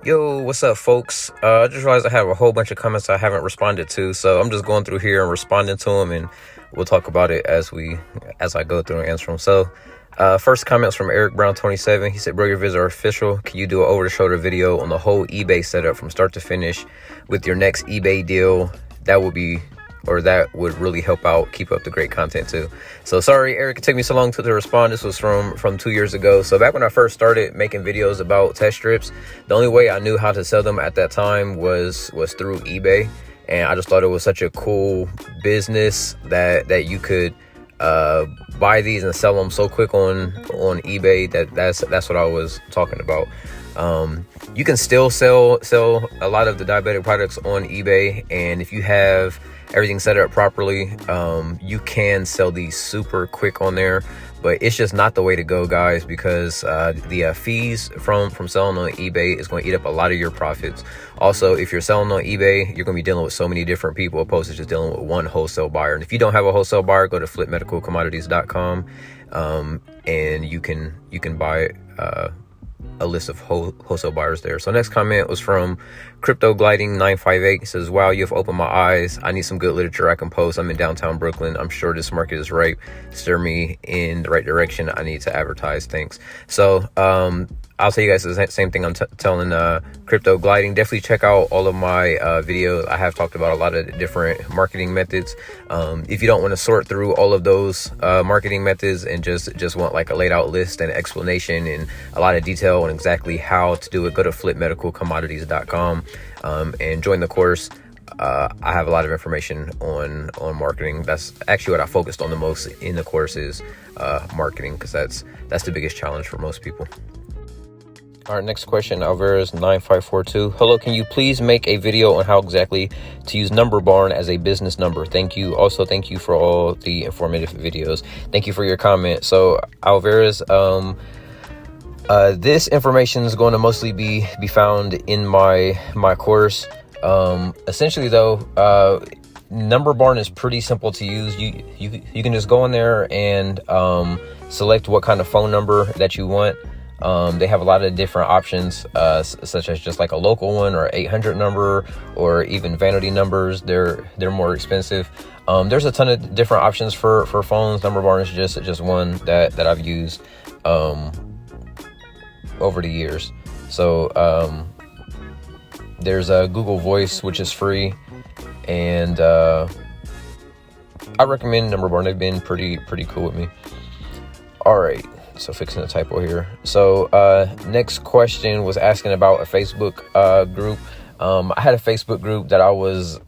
Yo, what's up, folks? I just realized I have a whole bunch of comments I haven't responded to, so I'm just going through here and responding to them, and we'll talk about it as I go through and answer them. So, first comments from Eric Brown 27. He said, "Bro, your vids are official. Can you do an over-the-shoulder video on the whole eBay setup from start to finish with your next eBay deal? That would really help out. Keep up the great content too." So sorry, Eric, it took me so long to respond. This was from 2 years ago. So back when I first started making videos about test strips, the only way I knew how to sell them at that time was through eBay. And I just thought it was such a cool business that you could buy these and sell them so quick on eBay. That's what I was talking about. You can still sell a lot of the diabetic products on eBay, and if you have everything set up properly, you can sell these super quick on there. But it's just not the way to go, guys, because the fees from selling on eBay is going to eat up a lot of your profits. Also, if you're selling on eBay, you're going to be dealing with so many different people opposed to just dealing with one wholesale buyer. And if you don't have a wholesale buyer, go to flipmedicalcommodities.com, and you can buy a list of wholesale buyers there. So next comment was from Crypto Gliding 958. He says, "Wow, you've opened my eyes. I need some good literature I can post. I'm in downtown Brooklyn. I'm sure this market is ripe. Steer me in the right direction. I need to advertise. Thanks." So I'll tell you guys the same thing I'm telling Crypto Gliding. Definitely check out all of my videos. I have talked about a lot of different marketing methods. If you don't want to sort through all of those marketing methods and just want like a laid out list and explanation and a lot of detail on exactly how to do it, go to flippmedicalcommodities.com and join the course. I have a lot of information on marketing. That's actually what I focused on the most in the course is marketing, because that's the biggest challenge for most people. All right, next question, Alvarez 9542. "Hello, can you please make a video on how exactly to use Number Barn as a business number? Thank you. Also, thank you for all the informative videos." Thank you for your comment. So, Alvarez, this information is going to mostly be found in my course. Essentially, though, Number Barn is pretty simple to use. You can just go in there and select what kind of phone number that you want. They have a lot of different options, such as just like a local one or 800 number, or even vanity numbers. They're more expensive. There's a ton of different options for phones. Number Barn is just one that I've used over the years. So there's a Google Voice, which is free, and I recommend Number Barn. They've been pretty cool with me. All right. So fixing a typo here. So next question was asking about a Facebook group. I had a Facebook group that I was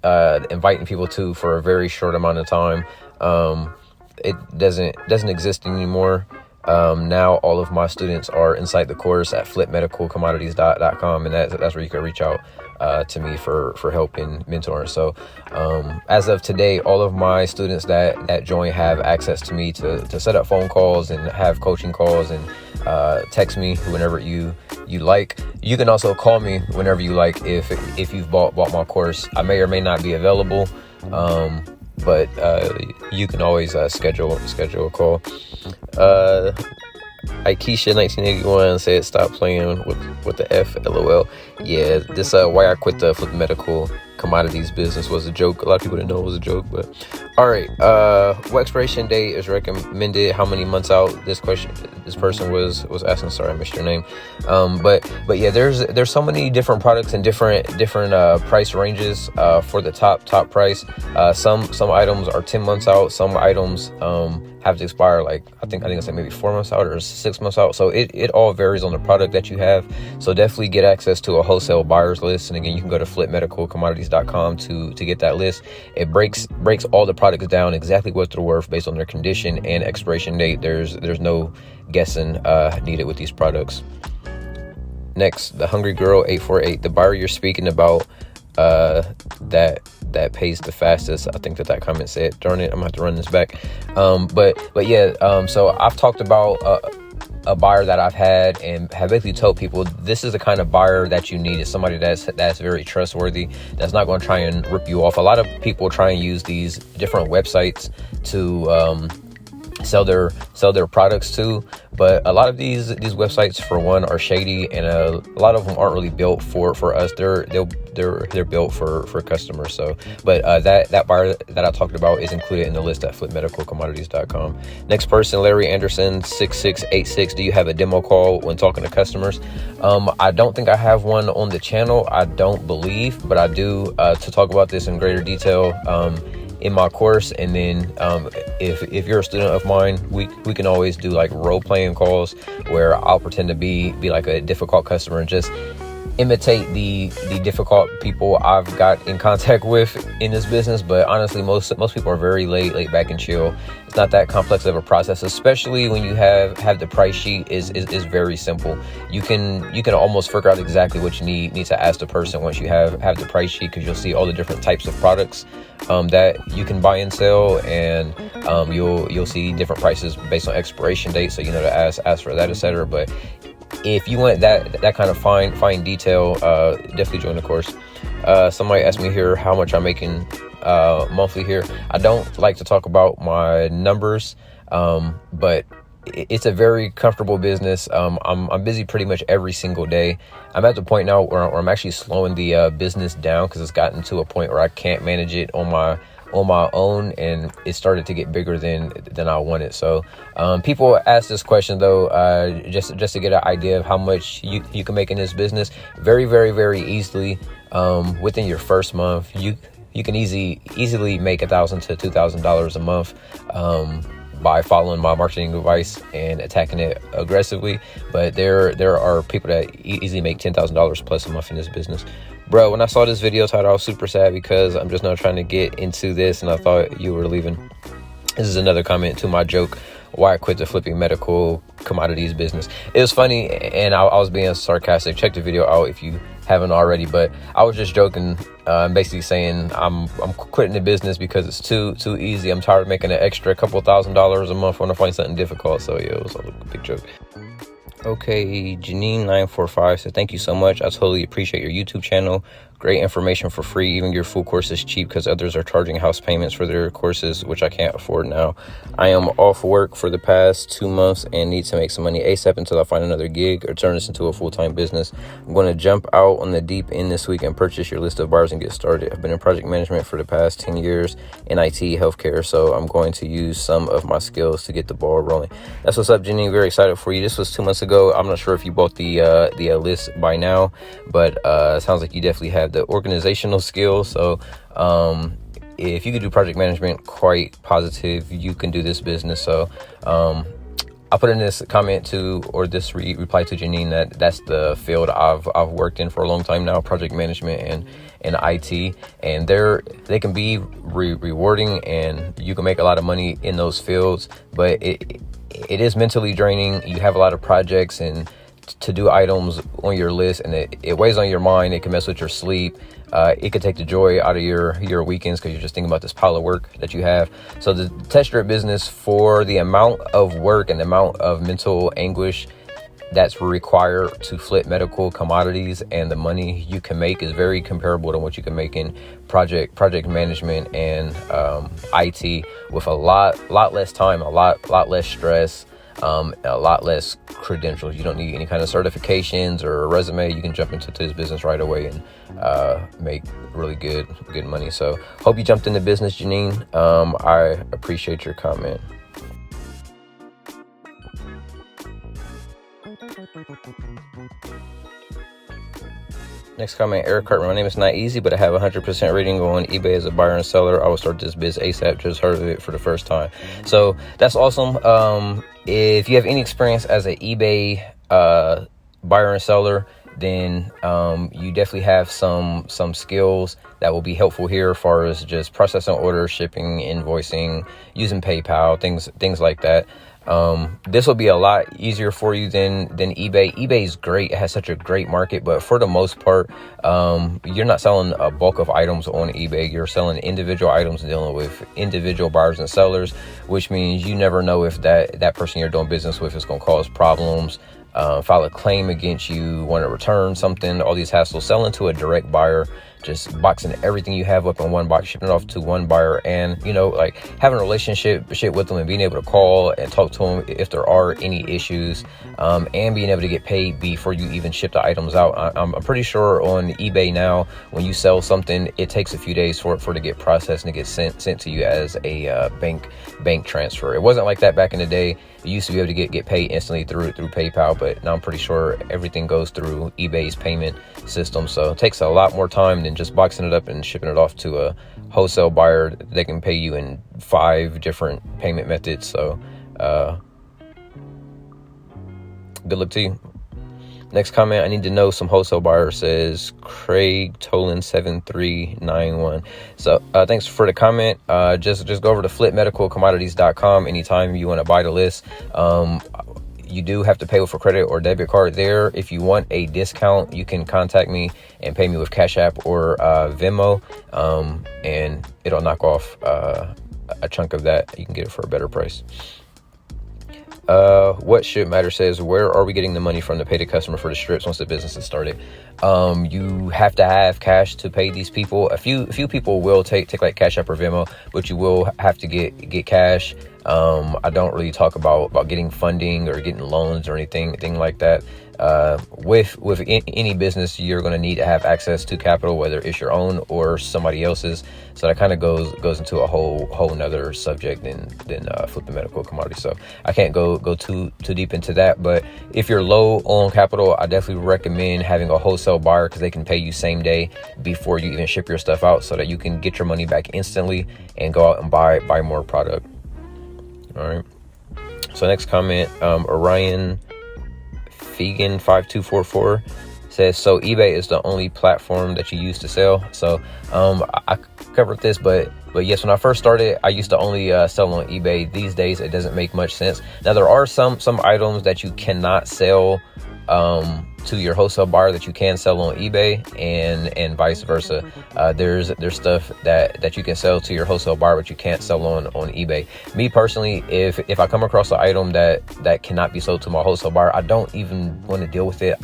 inviting people to for a very short amount of time. It doesn't exist anymore. Now all of my students are inside the course at flipmedicalcommodities.com, and that's where you can reach out to me for help in mentoring. So as of today, all of my students that join have access to me to set up phone calls and have coaching calls, and text me whenever you like. You can also call me whenever you like if you've bought my course. I may or may not be available, but you can always schedule a call. Aikisha 1981 said, "Stop playing with the F, LOL." Yeah, this why I quit the Flipping Medical Commodities business was a joke. A lot of people didn't know it was a joke, but all right. What expiration date is recommended? How many months out? This person was asking. Sorry, I missed your name. But yeah, there's so many different products and different price ranges for the top price. Some items are 10 months out. Some items have to expire like I think it's like maybe 4 months out or 6 months out. So it all varies on the product that you have. So definitely get access to a wholesale buyers list. And again, you can go to flipmedicalcommodities.com to get that list. It breaks all the products down exactly what they're worth based on their condition and expiration date. There's no guessing needed with these products. Next, the Hungry Girl 848. "The buyer you're speaking about that pays the fastest." I think that comment said. Darn it, I'm gonna have to run this back. But yeah, so I've talked about a buyer that I've had and have basically told people this is the kind of buyer that you need. Is somebody that's very trustworthy, that's not going to try and rip you off. A lot of people try and use these different websites to sell their products to. But a lot of these websites, for one, are shady, and a lot of them aren't really built for us. They're built for customers. So, but that buyer that I talked about is included in the list at flipmedicalcommodities.com. Next person, Larry Anderson 6686. Do you have a demo call when talking to customers? I don't think I have one on the channel. I don't believe, but I do to talk about this in greater detail in my course. And then if you're a student of mine, we can always do like role-playing calls where I'll pretend to be like a difficult customer and just imitate the difficult people I've got in contact with in this business. But honestly, most people are very laid back and chill. It's not that complex of a process, especially when you have the price sheet is very simple. You can almost figure out exactly what you need to ask the person once you have the price sheet, because you'll see all the different types of products that you can buy and sell, and you'll see different prices based on expiration date, so you know to ask for that, etc. But if you want that kind of fine detail, definitely join the course. Somebody asked me here how much I'm making monthly here. I don't like to talk about my numbers, but it's a very comfortable business. I'm busy pretty much every single day. I'm at the point now where I'm actually slowing the business down, because it's gotten to a point where I can't manage it on my own, and it started to get bigger than I wanted. So people ask this question though, just to get an idea of how much you can make in this business. Very, very, very easily, within your first month, you can easily make $1,000 to $2,000 a month by following my marketing advice and attacking it aggressively. But there are people that easily make $10,000 plus a month in this business. Bro, when I saw this video title, I was super sad, because I'm just now trying to get into this, and I thought you were leaving. This is another comment to my joke, why I quit the Flipping Medical Commodities business. It was funny, and I was being sarcastic. Check the video out if you haven't already. But I was just joking, basically saying I'm quitting the business because it's too easy. I'm tired of making an extra couple $1,000s a month when I find something difficult. So yeah, it was a big joke. Okay, Janine 945 said, thank you so much. I totally appreciate your YouTube channel. Great information for free. Even your full course is cheap, because others are charging house payments for their courses, which I can't afford now. I am off work for the past 2 months and need to make some money ASAP until I find another gig or turn this into a full-time business. I'm going to jump out on the deep end this week and purchase your list of buyers and get started. I've been in project management for the past 10 years in IT healthcare, so I'm going to use some of my skills to get the ball rolling. That's what's up, Janine. Very excited for you. This was 2 months ago. I'm not sure if you bought the list by now, but it sounds like you definitely have the organizational skills. So if you could do project management, quite positive you can do this business. So I'll put in this comment to, or this reply to Janine, that's the field I've worked in for a long time now, project management and IT, and they can be rewarding, and you can make a lot of money in those fields, but it is mentally draining. You have a lot of projects and to do items on your list, and it weighs on your mind. It can mess with your sleep. It could take the joy out of your weekends, because you're just thinking about this pile of work that you have. So the test your business for the amount of work and the amount of mental anguish that's required to flip medical commodities, and the money you can make is very comparable to what you can make in project management and IT, with a lot less time, a lot less stress, a lot less credentials. You don't need any kind of certifications or a resume. You can jump into this business right away and make really good money. So hope you jumped into business, Janine. I appreciate your comment. Next comment, Eric Cartman. My name is not easy, but I have a 100% rating on eBay as a buyer and seller. I will start this biz ASAP. Just heard of it for the first time. So that's awesome. If you have any experience as an eBay buyer and seller, then you definitely have some skills that will be helpful here, as far as just processing orders, shipping, invoicing, using PayPal, things like that. This will be a lot easier for you than eBay. eBay is great. It has such a great market, but for the most part, you're not selling a bulk of items on eBay. You're selling individual items and dealing with individual buyers and sellers, which means you never know if that person you're doing business with is going to cause problems, file a claim against you, want to return something, all these hassles. Selling to a direct buyer just boxing everything you have up in one box, shipping it off to one buyer, and like having a relationship with them and being able to call and talk to them if there are any issues, and being able to get paid before you even ship the items out. I'm pretty sure on eBay now, when you sell something, it takes a few days for it to get processed and to get sent to you as a bank transfer. It wasn't like that back in the day. You used to be able to get paid instantly through PayPal, but now I'm pretty sure everything goes through eBay's payment system. So it takes a lot more time than just boxing it up and shipping it off to a wholesale buyer. They can pay you in 5 different payment methods. So good luck to you. Next comment, I need to know some wholesale buyer, says Craig Tolan 7391. So thanks for the comment. Just go over to flipmedicalcommodities.com anytime you want to buy the list. You do have to pay with a credit or debit card there. If you want a discount, you can contact me and pay me with Cash App or Venmo, and it'll knock off a chunk of that. You can get it for a better price. What should matter, says, where are we getting the money from to pay the customer for the strips once the business is started? You have to have cash to pay these people. A few people will take like Cash App or Venmo, but you will have to get cash. I don't really talk about getting funding or getting loans or anything like that. With any business, you're going to need to have access to capital, whether it's your own or somebody else's. So that kind of goes into a whole nother subject than flipping medical commodities. So I can't go too deep into that. But if you're low on capital, I definitely recommend having a wholesale buyer, because they can pay you same day before you even ship your stuff out, so that you can get your money back instantly and go out and buy more product. All right. So next comment, Orion Vegan 5244 says, so eBay is the only platform that you use to sell. So I covered this, but yes, when I first started, I used to only sell on eBay. These days it doesn't make much sense. Now there are some items that you cannot sell to your wholesale buyer that you can sell on eBay, and vice versa. There's stuff that you can sell to your wholesale buyer but you can't sell on eBay. Me personally, if I come across an item that cannot be sold to my wholesale buyer, I don't even want to deal with it.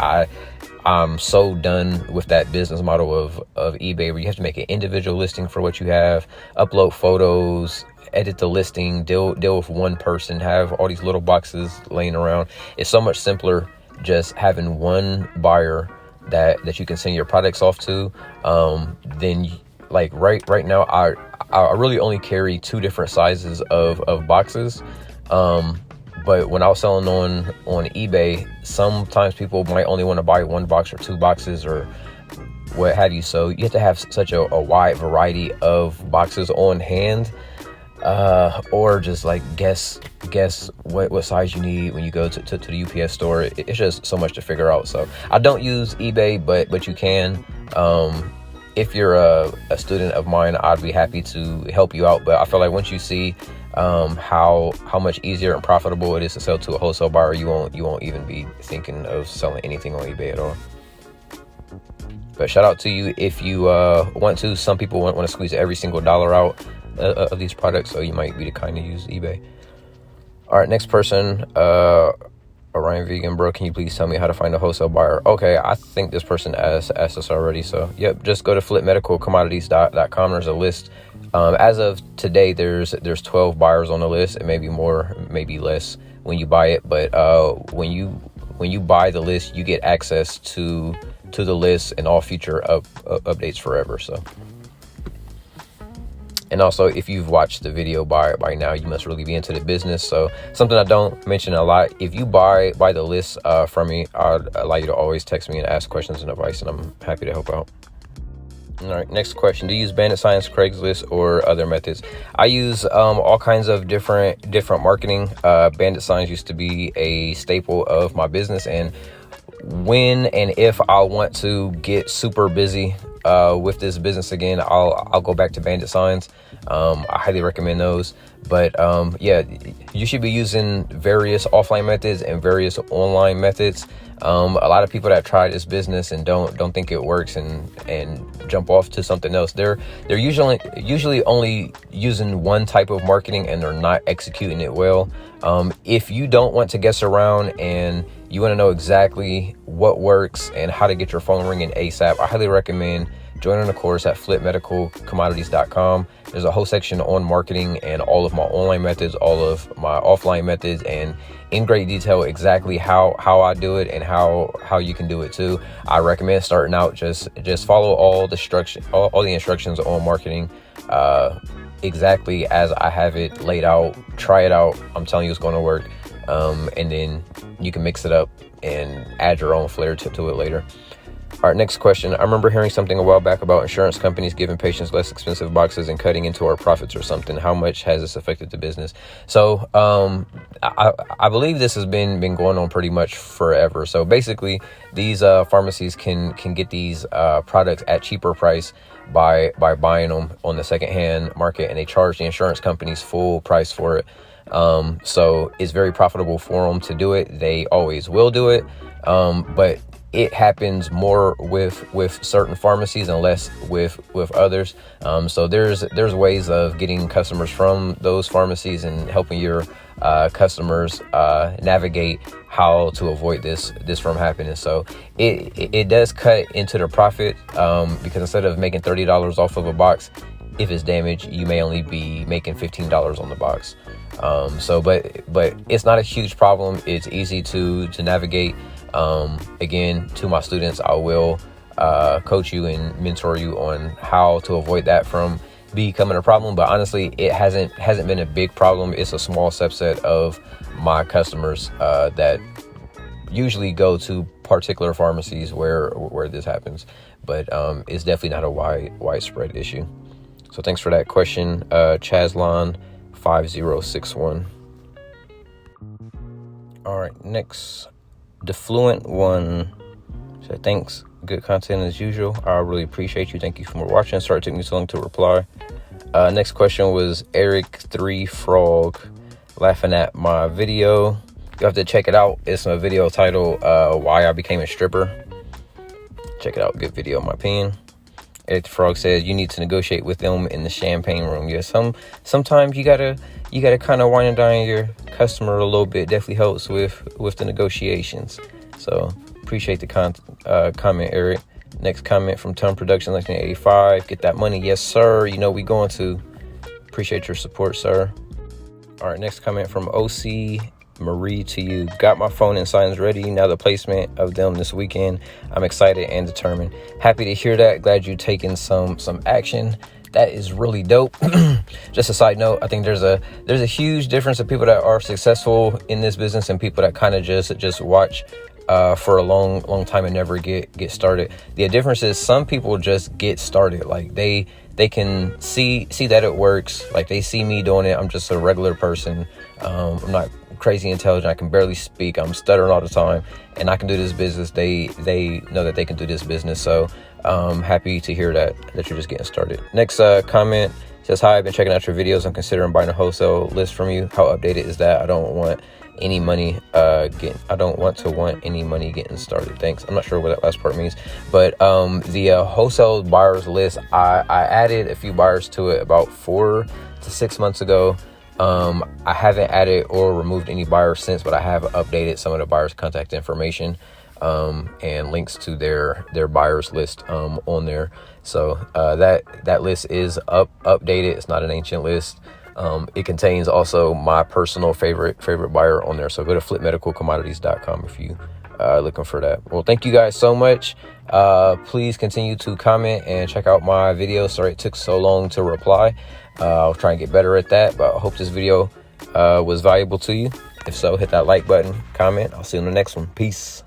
I'm so done with that business model of eBay, where you have to make an individual listing for what you have, upload photos, edit the listing, deal with one person, have all these little boxes laying around. It's so much simpler just having one buyer that you can send your products off to. Then like right now, I really only carry 2 different sizes of boxes. But when I was selling on eBay, sometimes people might only want to buy 1 box or 2 boxes or what have you. So you have to have such a wide variety of boxes on hand, or just like guess what size you need when you go to the UPS store. It's just so much to figure out. So I don't use eBay, but you can. If you're a student of mine, I'd be happy to help you out. But I feel like once you see how much easier and profitable it is to sell to a wholesale buyer, you won't even be thinking of selling anything on eBay at all. But shout out to you if you want to. Some people want to squeeze every single dollar out of these products, so you might be the kind to use eBay. All right, next person, Orion Vegan, bro, can you please tell me how to find a wholesale buyer? Okay, I think this person asked us already. So yep, just go to flipmedicalcommodities.com. There's a list. As of today, there's 12 buyers on the list. It may be more, maybe less when you buy it, but when you buy the list, you get access to the list and all future updates forever. So, and also, if you've watched the video by now, you must really be into the business. So something I don't mention a lot, if you buy the list from me, I'd allow you to always text me and ask questions and advice, and I'm happy to help out. All right, next question. Do you use Bandit Signs, Craigslist, or other methods? I use all kinds of different marketing. Bandit Signs used to be a staple of my business, and when and if I want to get super busy with this business again, I'll go back to Bandit Signs. I highly recommend those. But yeah, you should be using various offline methods and various online methods. A lot of people that try this business and don't think it works and jump off to something else, they're usually only using one type of marketing and they're not executing it well. If you don't want to guess around and you want to know exactly what works and how to get your phone ringing ASAP, I highly recommend joining the course at flipmedicalcommodities.com. There's a whole section on marketing and all of my online methods, all of my offline methods, and in great detail exactly how I do it and how you can do it too. I recommend starting out just follow all the instructions on marketing exactly as I have it laid out. Try it out. I'm telling you, it's going to work. And then you can mix it up and add your own flair to it later. All right, next question. I remember hearing something a while back about insurance companies giving patients less expensive boxes and cutting into our profits or something. How much has this affected the business? So I believe this has been going on pretty much forever. So basically, these pharmacies can get these products at cheaper price by buying them on the secondhand market, and they charge the insurance companies full price for it. So it's very profitable for them to do it. They always will do it. But it happens more with certain pharmacies and less with others. So there's ways of getting customers from those pharmacies and helping your customers navigate how to avoid this from happening. So it does cut into the profit, because instead of making $30 off of a box, if it's damaged, you may only be making $15 on the box. But it's not a huge problem. It's easy to navigate. Again, to my students, I will coach you and mentor you on how to avoid that from becoming a problem. But honestly, it hasn't been a big problem. It's a small subset of my customers that usually go to particular pharmacies where this happens. But it's definitely not a widespread issue. So thanks for that question, Chazlon 5061. All right, next. The Fluent one said, thanks, good content as usual. I really appreciate you. Thank you for watching. Sorry it took me so long to reply. Next question was Eric3 Frog laughing at my video. You have to check it out. It's a video titled Why I Became a Stripper. Check it out. Good video, in my opinion. Eric the Frog says, you need to negotiate with them in the champagne room. Yeah, sometimes you gotta kind of wine and dine your customer a little bit. Definitely helps with the negotiations. So appreciate the comment, Eric. Next comment from Ton Production 1985. Get that money, yes sir. You know we going to. Appreciate your support, sir. All right, next comment from OC Marie to you. Got my phone and signs ready. Now the placement of them this weekend. I'm excited and determined. Happy to hear that. Glad you taking some action. That is really dope. Just a side note, I think there's a huge difference of people that are successful in this business and people that kind of just watch for a long time and never get started. The difference is some people just get started. Like they can see that it works. Like they see me doing it. I'm just a regular person. I'm not crazy intelligent. I can barely speak. I'm stuttering all the time, and I can do this business. They know that they can do this business. So happy to hear that you're just getting started. Next comment says, hi, I've been checking out your videos. I'm considering buying a wholesale list from you. How updated is that? I don't want any money any money getting started. Thanks. I'm not sure what that last part means, but the wholesale buyers list, I added a few buyers to it about 4 to 6 months ago. I haven't added or removed any buyers since, but I have updated some of the buyers' contact information and links to their buyers list on there. So that list is updated. It's not an ancient list. It contains also my personal favorite buyer on there. So go to flippmedicalcommodities.com if you looking for that. Well, thank you guys so much. Please continue to comment and check out my video. Sorry it took so long to reply. I'll try and get better at that, but I hope this video was valuable to you. If so, hit that like button, comment. I'll see you in the next one. Peace.